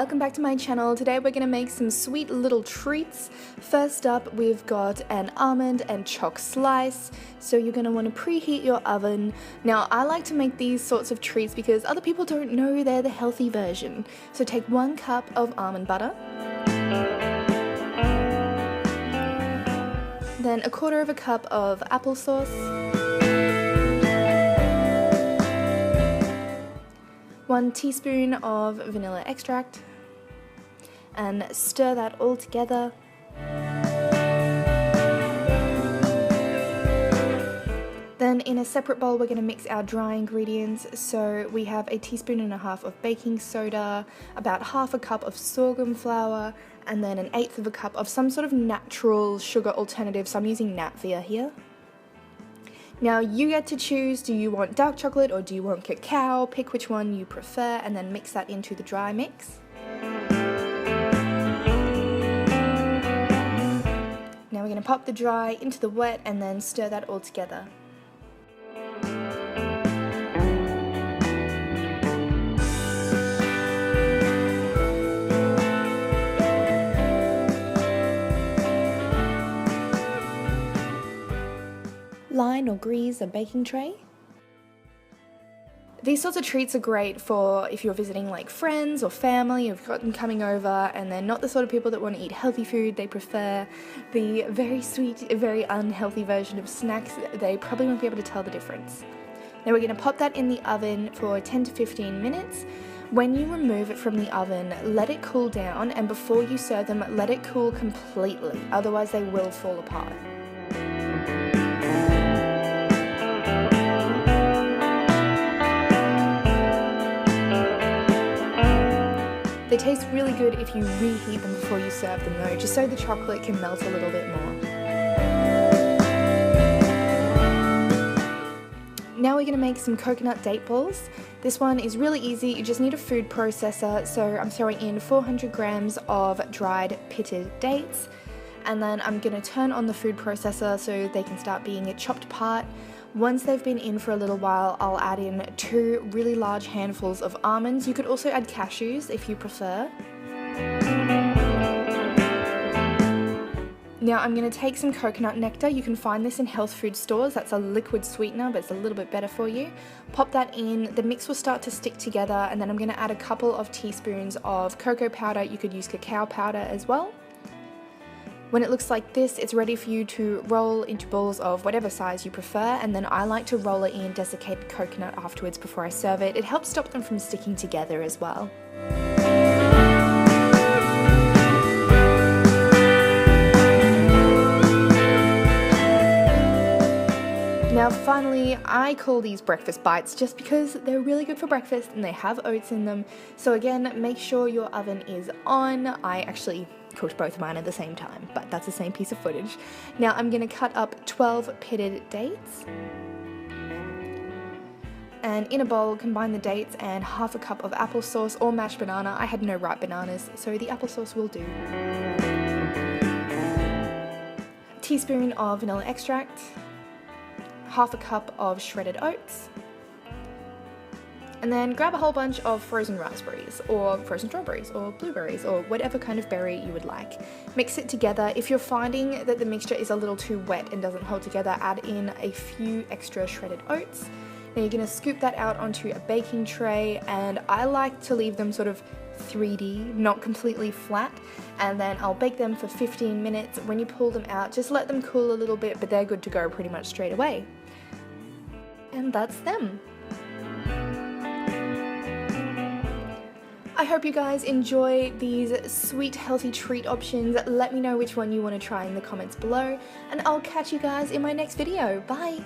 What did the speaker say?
welcome back to my channel. Today we're going to make some sweet little treats. First up, we've got an almond and choc slice. So you're going to want to preheat your oven. Now I like to make these sorts of treats because other people don't know they're the healthy version. So take 1 cup of almond butter. Then 1/4 cup of applesauce. 1 teaspoon of vanilla extract, and stir that all together. Then in a separate bowl we're going to mix our dry ingredients. So we have 1.5 teaspoons of baking soda, about 1/2 cup of sorghum flour, and then 1/8 cup of some sort of natural sugar alternative. So I'm using Natvia here. Now you get to choose, do you want dark chocolate or do you want cacao? Pick which one you prefer and then mix that into the dry mix. Now we're going to pop the dry into the wet and then stir that all together. Line or grease a baking tray. These sorts of treats are great for if you're visiting like friends or family, you've got them coming over and they're not the sort of people that want to eat healthy food, they prefer the very sweet, very unhealthy version of snacks. They probably won't be able to tell the difference. Now we're going to pop that in the oven for 10 to 15 minutes. When you remove it from the oven, let it cool down, and before you serve them, let it cool completely, otherwise they will fall apart. They taste really good if you reheat them before you serve them though, just so the chocolate can melt a little bit more. Now we're going to make some coconut date balls. This one is really easy, you just need a food processor. So I'm throwing in 400 grams of dried pitted dates, and then I'm going to turn on the food processor so they can start being chopped apart. Once they've been in for a little while, I'll add in 2 really large handfuls of almonds. You could also add cashews if you prefer. Now I'm going to take some coconut nectar. You can find this in health food stores. That's a liquid sweetener, but it's a little bit better for you. Pop that in. The mix will start to stick together, and then I'm going to add a couple of teaspoons of cocoa powder. You could use cacao powder as well. When it looks like this, it's ready for you to roll into balls of whatever size you prefer, and then I like to roll it in desiccated coconut afterwards before I serve it. It helps stop them from sticking together as well. Now finally, I call these breakfast bites just because they're really good for breakfast and they have oats in them. So again, make sure your oven is on. I actually cooked both of mine at the same time, but that's the same piece of footage. Now I'm going to cut up 12 pitted dates. And in a bowl, combine the dates and 1/2 cup of applesauce or mashed banana. I had no ripe bananas, so the applesauce will do. A teaspoon of vanilla extract. 1/2 cup of shredded oats, and then grab a whole bunch of frozen raspberries or frozen strawberries or blueberries or whatever kind of berry you would like. Mix it together. If you're finding that the mixture is a little too wet and doesn't hold together, add in a few extra shredded oats. Now you're going to scoop that out onto a baking tray, and I like to leave them sort of 3D, not completely flat, and then I'll bake them for 15 minutes. When you pull them out, just let them cool a little bit, but they're good to go pretty much straight away. And that's them. I hope you guys enjoy these sweet healthy treat options. Let me know which one you want to try in the comments below, and I'll catch you guys in my next video. Bye!